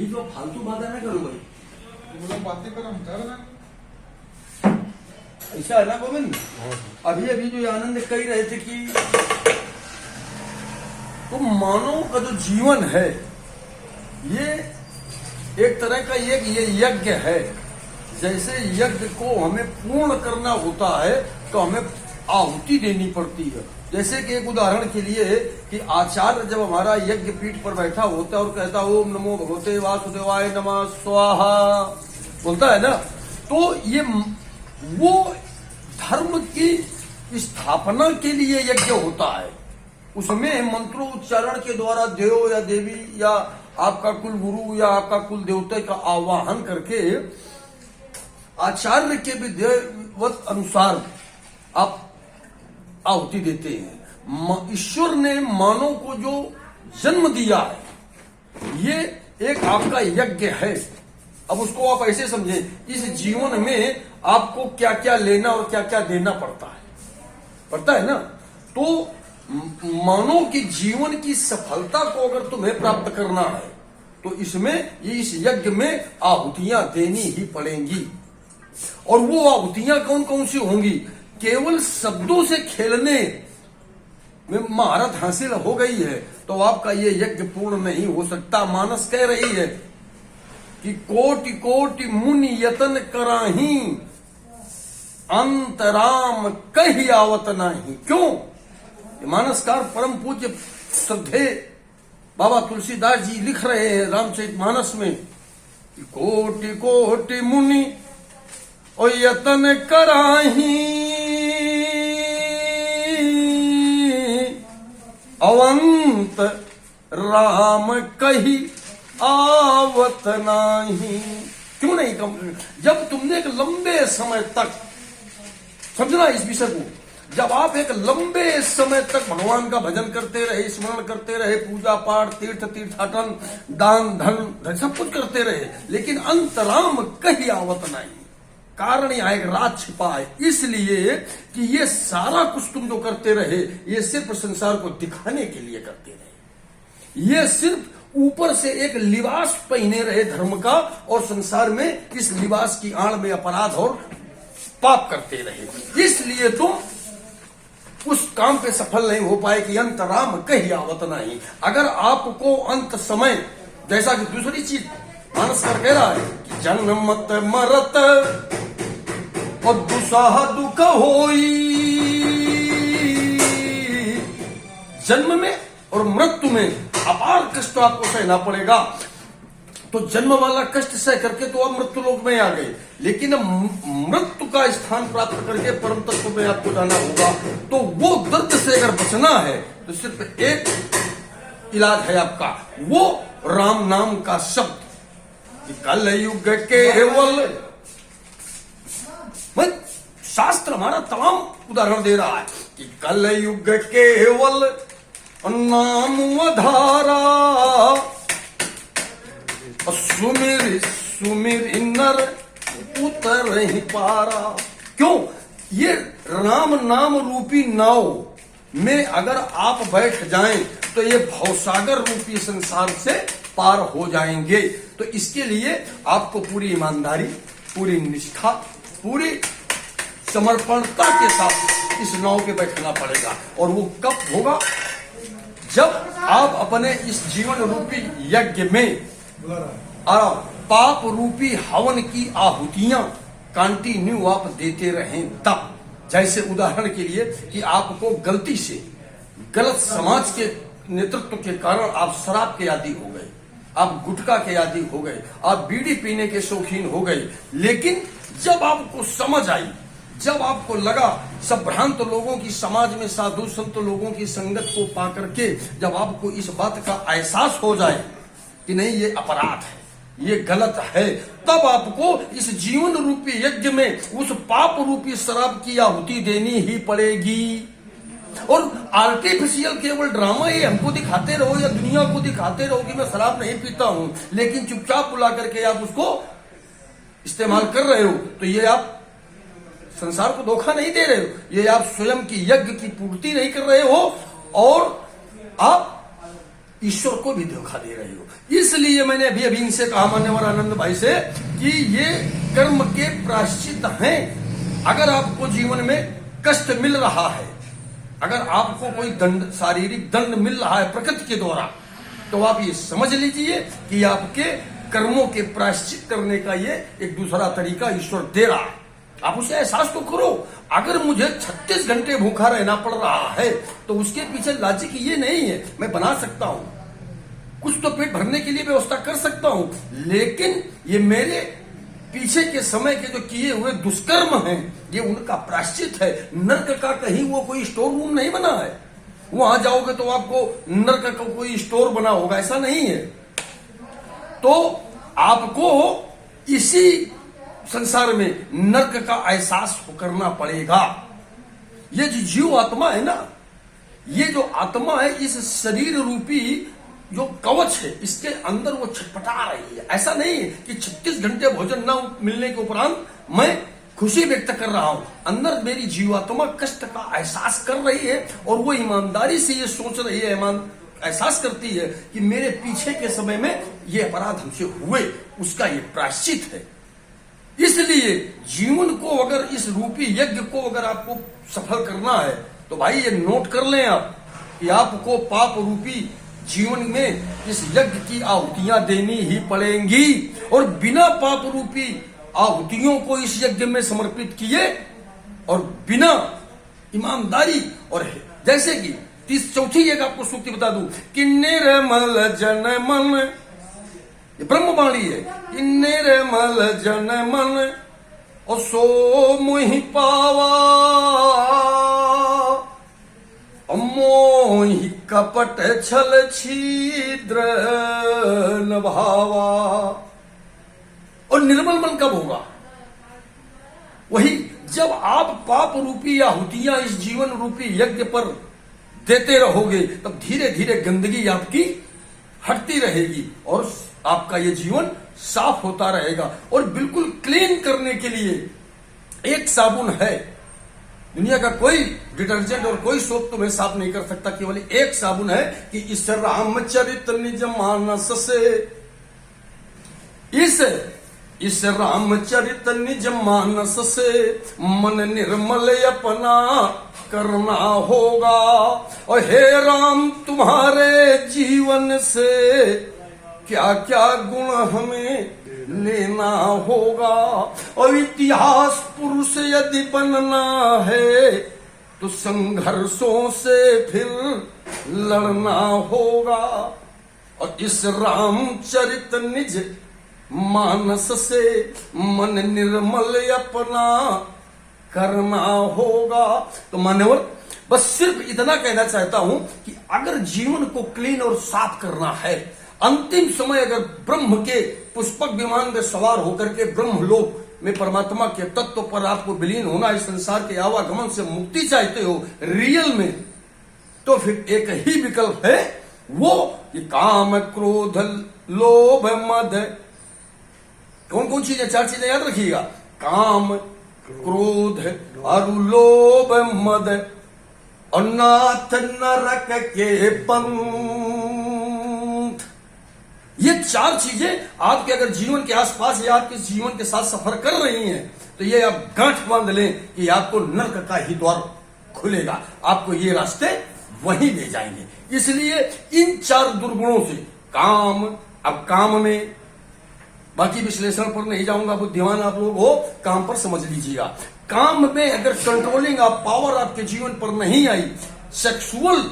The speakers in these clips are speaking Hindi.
बीच में फालतू बातें ना करो भाई। वो लोग बातें कर, हम कर रहे हैं। ऐसा है ना गोविंद, अभी अभी जो आनंद कह रहे थे कि तो मानव का जो जीवन है ये एक तरह का ये यज्ञ है। जैसे यज्ञ को हमें पूर्ण करना होता है तो हमें आहुति देनी पड़ती है। जैसे कि एक उदाहरण के लिए कि आचार्य जब हमारा यज्ञ पीठ पर बैठा होता है और कहता ओम नमो भगवते वासुदेवाय नमः स्वाहा बोलता है ना, तो ये वो धर्म की स्थापना के लिए यज्ञ होता है। उसमें मंत्रोच्चारण के द्वारा देव या देवी या आपका कुल गुरु या आपका कुल देवता का आवाहन करके आचार्य के विधिवत अनुसार आप आहुति देते हैं। ईश्वर ने मानव को जो जन्म दिया है ये एक आपका यज्ञ है। अब उसको आप ऐसे समझें, इस जीवन में आपको क्या क्या लेना और क्या क्या देना पड़ता है ना। तो मानव के जीवन की सफलता को अगर तुम्हें प्राप्त करना है तो इसमें इस यज्ञ में आहुतियां देनी ही पड़ेंगी। और वो आहुतियां कौन कौन सी होंगी? केवल शब्दों से खेलने में महारत हासिल हो गई है तो आपका ये यज्ञ पूर्ण नहीं हो सकता। मानस कह रही है कि कोटि कोटि मुनि यतन कराही अंतराम कही आवत नाही। क्यों? मानसकार परम पूज्य श्रद्धे बाबा तुलसीदास जी लिख रहे हैं रामचरितमानस में कि कोटि कोटि मुनि और यतन कराही अवंत राम कही आवत नाही। क्यों नहीं कम? जब तुमने एक लंबे समय तक, समझना इस विषय को, जब आप एक लंबे समय तक भगवान का भजन करते रहे, स्मरण करते रहे, पूजा पाठ तीर्थाटन दान धन सब कुछ करते रहे, लेकिन अंतराम कहीं आवत नहीं, कारण यहाँ एक राज छिपा है। इसलिए कि ये सारा कुछ तुम जो करते रहे ये सिर्फ संसार को दिखाने के लिए करते रहे। ये सिर्फ ऊपर से एक लिबास पहने रहे धर्म का और संसार में इस लिबास की आड़ में अपराध और पाप करते रहे। इसलिए तुम उस काम पे सफल नहीं हो पाए कि अंतराम कहीं आवत नहीं। अगर आपको अंत समय, जैसा कि दूसरी चीज मानसकार कह रहा है कि जन्म मत मरत और दुसाह दुख होई, जन्म में और मृत्यु में अपार कष्ट आपको सहना पड़ेगा। तो जन्म वाला कष्ट सह करके तो आप मृत्यु लोक में आ गए, लेकिन मृत्यु का स्थान प्राप्त करके परम तत्व में आपको जाना होगा। तो वो दर्द से अगर बचना है तो सिर्फ एक इलाज है आपका, वो राम नाम का शब्द। कल युग केवल, शास्त्र हमारा तमाम उदाहरण दे रहा है कि कल युग केवल नाम आधारा सुमिर सुमिर नर उतर ही पारा। क्यों? ये राम नाम रूपी नाव में अगर आप बैठ जाएं तो ये भवसागर रूपी संसार से पार हो जाएंगे। तो इसके लिए आपको पूरी ईमानदारी, पूरी निष्ठा, पूरी समर्पणता के साथ इस नाव पे बैठना पड़ेगा। और वो कब होगा? जब आप अपने इस जीवन रूपी यज्ञ में पाप रूपी हवन की आहुतियां कंटिन्यू आप देते रहें तब। जैसे उदाहरण के लिए कि आपको गलती से गलत समाज के नेतृत्व के कारण आप शराब के आदी हो गए, आप गुटखा के आदी हो गए, आप बीड़ी पीने के शौकीन हो गए, लेकिन जब आपको समझ आई, जब आपको लगा सब भ्रांत लोगों की, समाज में साधु संत लोगों की संगत को पाकर के जब आपको इस बात का एहसास हो जाए कि नहीं ये अपराध है, ये गलत है, तब आपको इस जीवन रूपी यज्ञ में उस पाप रूपी शराब की आहुति देनी ही पड़ेगी। और आर्टिफिशियल केवल ड्रामा ये हमको दिखाते रहो या दुनिया को दिखाते रहो कि मैं शराब नहीं पीता हूं, लेकिन चुपचाप बुला करके आप उसको इस्तेमाल कर रहे हो, तो ये आप संसार को धोखा नहीं दे रहे हो, ये आप स्वयं की यज्ञ की पूर्ति नहीं कर रहे हो और आप ईश्वर को भी धोखा दे रहे हो। इसलिए मैंने अभी अभी इनसे कहा, मान्यवर आनंद भाई से, कि ये कर्म के प्रायश्चित हैं। अगर आपको जीवन में कष्ट मिल रहा है, अगर आपको कोई दंड, शारीरिक दंड मिल रहा है प्रकृति के द्वारा, तो आप ये समझ लीजिए कि आपके कर्मों के प्रायश्चित करने का ये एक दूसरा तरीका ईश्वर दे रहा है। आप उसे एहसास तो करो। अगर मुझे 36 घंटे भूखा रहना पड़ रहा है तो उसके पीछे लॉजिक ये नहीं है। मैं बना सकता हूं, कुछ तो पेट भरने के लिए व्यवस्था कर सकता हूं, लेकिन ये मेरे पीछे के समय के जो किए हुए दुष्कर्म हैं, ये उनका प्रायश्चित है। नर्क का कहीं वो कोई स्टोर रूम नहीं बना है, वहां जाओगे तो आपको नर्क का कोई स्टोर बना होगा, ऐसा नहीं है। तो आपको इसी संसार में नर्क का एहसास करना पड़ेगा। ये जो जीव आत्मा है ना, ये जो आत्मा है, इस शरीर रूपी जो कवच है, इसके अंदर वो छटपटा रही है। ऐसा नहीं है कि 36 घंटे भोजन न मिलने के उपरांत मैं खुशी व्यक्त कर रहा हूं। अंदर मेरी जीवात्मा कष्ट का एहसास कर रही है और वो ईमानदारी से ये सोच रही है, एहसास करती है कि मेरे पीछे के समय में ये अपराध हमसे हुए, उसका ये प्रायश्चित है। इसलिए जीवन को अगर इस रूपी यज्ञ को अगर आपको सफल करना है तो भाई ये नोट कर लें आप कि आपको पाप रूपी जीवन में इस यज्ञ की आहुतियां देनी ही पड़ेंगी। और बिना पाप रूपी आहुतियों को इस यज्ञ में समर्पित किए और बिना ईमानदारी, और जैसे कि 34 एक आपको सूक्ति बता दूं कि निर्मल जन मन, ये ब्रह्मवाणी है, कि निर्मल जन मन और सो मुहि पावा, मोहि कपट छल छिद्र न भावा। और निर्मल मन कब होगा? वही जब आप पाप रूपी आहुतियां इस जीवन रूपी यज्ञ पर देते रहोगे, तब धीरे धीरे गंदगी आपकी हटती रहेगी और आपका ये जीवन साफ होता रहेगा। और बिल्कुल क्लीन करने के लिए एक साबुन है, दुनिया का कोई डिटर्जेंट और कोई सोप तुम्हें साफ नहीं कर सकता, केवल एक साबुन है कि इस रामचरित निज मानस से, इस रामचरित निज मानस से मन निर्मल अपना करना होगा। और हे राम तुम्हारे जीवन से क्या क्या गुण हमें लेना होगा। और इतिहास पुरुष यदि बनना है तो संघर्षों से फिर लड़ना होगा। और इस रामचरित निज मानस से मन निर्मल अपना करना होगा। तो मान्यवर, बस सिर्फ इतना कहना चाहता हूं कि अगर जीवन को क्लीन और साफ करना है, अंतिम समय अगर ब्रह्म के पुष्पक विमान में सवार होकर के ब्रह्मलोक में परमात्मा के तत्व पर आपको विलीन होना, इस संसार के आवागमन से मुक्ति चाहते हो रियल में, तो फिर एक ही विकल्प है, वो कि काम क्रोध लोभ मद। कौन कौन चीजें? 4 चीजें याद रखिएगा, काम क्रोध और लोभ मद और नाथ नरक के पंथ। ये 4 चीजें आपके अगर जीवन के आसपास या आपके जीवन के साथ सफर कर रही हैं तो ये आप गांठ बांध लें कि आपको नरक का ही द्वार खुलेगा, आपको ये रास्ते वहीं ले जाएंगे। इसलिए इन 4 दुर्गुणों से काम, अब काम में बाकी विश्लेषण पर नहीं जाऊंगा, बुद्धिमान आप लोग हो, काम पर समझ लीजिएगा। काम में अगर कंट्रोलिंग आप पावर आपके जीवन पर नहीं आई, सेक्सुअल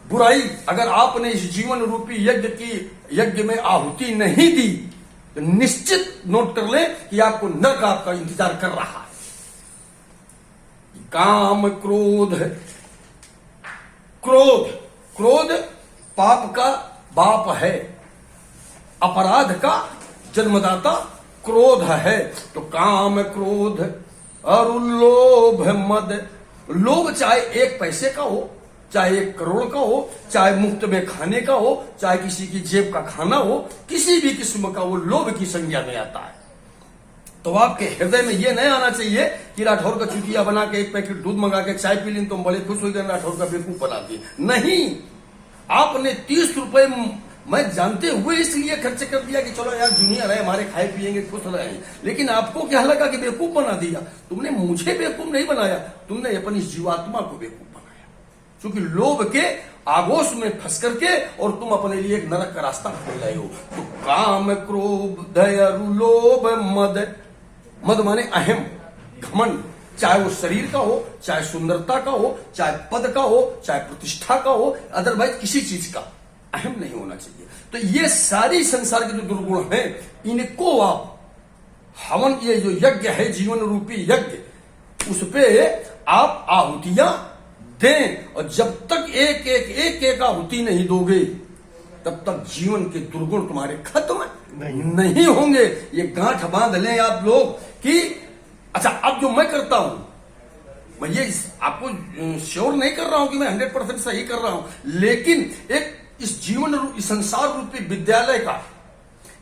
बुराई अगर आपने इस जीवन रूपी यज्ञ में आहुति नहीं दी, तो निश्चित नोट कर ले कि आपको नरक आपका इंतजार कर रहा है। काम क्रोध, क्रोध पाप का बाप है, अपराध का जन्मदाता क्रोध है। तो काम क्रोध और लोभ मद। लोभ चाहे 1 पैसे का हो, चाहे 1 करोड़ का हो, चाहे मुफ्त में खाने का हो, चाहे किसी की जेब का खाना हो, किसी भी किस्म का वो लोभ की संज्ञा में आता है। तो आपके हृदय में ये नहीं आना चाहिए कि राठौर का चुटिया बना के 1 पैकेट दूध मंगा के चाय पी ली तुम बड़े खुश हो गए, राठौर का बेवकूफ बना दिए। नहीं, आपने 30 रुपए मैं जानते हुए इसलिए खर्च कर दिया कि चलो यार जूनियर है हमारे, खाए पिएंगे खुश रहे, लेकिन आपको क्या लगा कि बेवकूफ बना दिया। तुमने मुझे बेवकूफ नहीं बनाया, तुमने अपनी जीवात्मा को बेवकूफ बनाया, क्योंकि लोभ के आगोश में फंस करके और तुम अपने लिए एक नरक का रास्ता खोल रहे हो। तो काम, क्रोध, दया, लोभ, मद, मद माने अहम, घमंड, चाहे वो शरीर का हो, चाहे सुंदरता का हो, चाहे पद का हो, चाहे प्रतिष्ठा का हो, अदरवाइज किसी चीज का अहम नहीं होना चाहिए। तो ये सारी संसार के जो दुर्गुण हैं, इनको आप हवन, ये जो यज्ञ है जीवन रूपी यज्ञ, उस पे आप आहुतियां दें, और जब तक एक आहुति नहीं दोगे तब तक जीवन के दुर्गुण तुम्हारे खत्म नहीं होंगे। ये गांठ बांध लें आप लोग कि अच्छा, अब जो मैं करता हूं, मैं ये आपको श्योर नहीं कर रहा हूं कि मैं 100% सही कर रहा हूं, लेकिन एक इस जीवन इस संसार रूपी विद्यालय का,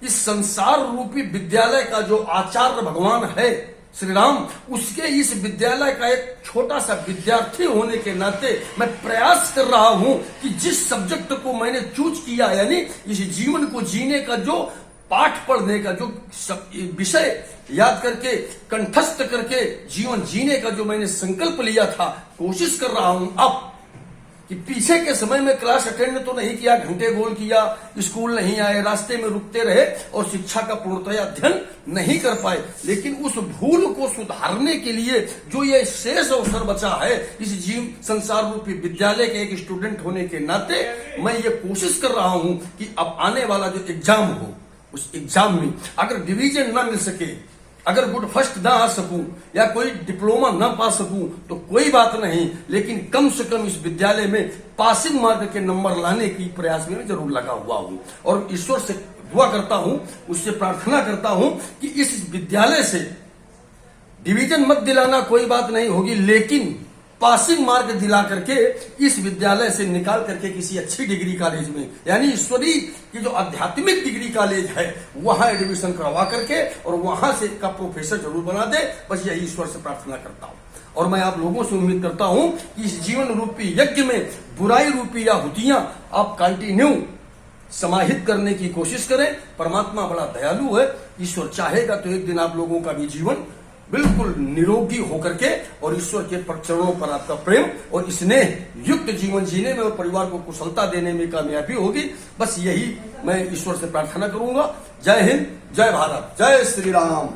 इस संसार रूपी विद्यालय का जो आचार्य भगवान है श्री राम, उसके इस विद्यालय का एक छोटा सा विद्यार्थी होने के नाते मैं प्रयास कर रहा हूं कि जिस सब्जेक्ट को मैंने चूज किया, यानी इस जीवन को जीने का जो पाठ पढ़ने का जो विषय याद करके कंठस्थ करके जीवन जीने का जो मैंने संकल्प लिया था, कोशिश कर रहा हूं अब कि पीछे के समय में क्लास अटेंड तो नहीं किया, घंटे गोल किया, स्कूल नहीं आए, रास्ते में रुकते रहे और शिक्षा का पूर्णतया अध्ययन नहीं कर पाए, लेकिन उस भूल को सुधारने के लिए जो ये शेष अवसर बचा है इस जीव संसार रूपी विद्यालय के एक स्टूडेंट होने के नाते, मैं ये कोशिश कर रहा हूं कि अब आने वाला जो एग्जाम हो, उस एग्जाम में अगर डिवीजन ना मिल सके, अगर गुड फर्स्ट ना आ सकूं या कोई डिप्लोमा ना पा सकूं तो कोई बात नहीं, लेकिन कम से कम इस विद्यालय में पासिंग मार्क के नंबर लाने की प्रयास में जरूर लगा हुआ हूं, और ईश्वर से दुआ करता हूं, उससे प्रार्थना करता हूं कि इस विद्यालय से डिवीजन मत दिलाना कोई बात नहीं होगी, लेकिन पासिंग मार्क दिला करके इस विद्यालय से निकाल करके किसी अच्छी डिग्री कॉलेज में, यानी ईश्वरी की जो आध्यात्मिक डिग्री कॉलेज है वहां एडमिशन करवा करके और वहां से का प्रोफेसर जरूर बना दे। बस यही ईश्वर से प्रार्थना करता हूं, और मैं आप लोगों से उम्मीद करता हूं कि इस जीवन रूपी यज्ञ में बुराई रूपी आहुतियां आप कंटिन्यू समाहित करने की कोशिश करें। परमात्मा बड़ा दयालु है, ईश्वर चाहेगा तो एक दिन आप लोगों का भी जीवन बिल्कुल निरोगी होकर के और ईश्वर के चरणों पर आपका प्रेम और स्नेह युक्त जीवन जीने में और परिवार को कुशलता देने में कामयाबी होगी। बस यही मैं ईश्वर से प्रार्थना करूंगा। जय हिंद, जय भारत, जय श्री राम।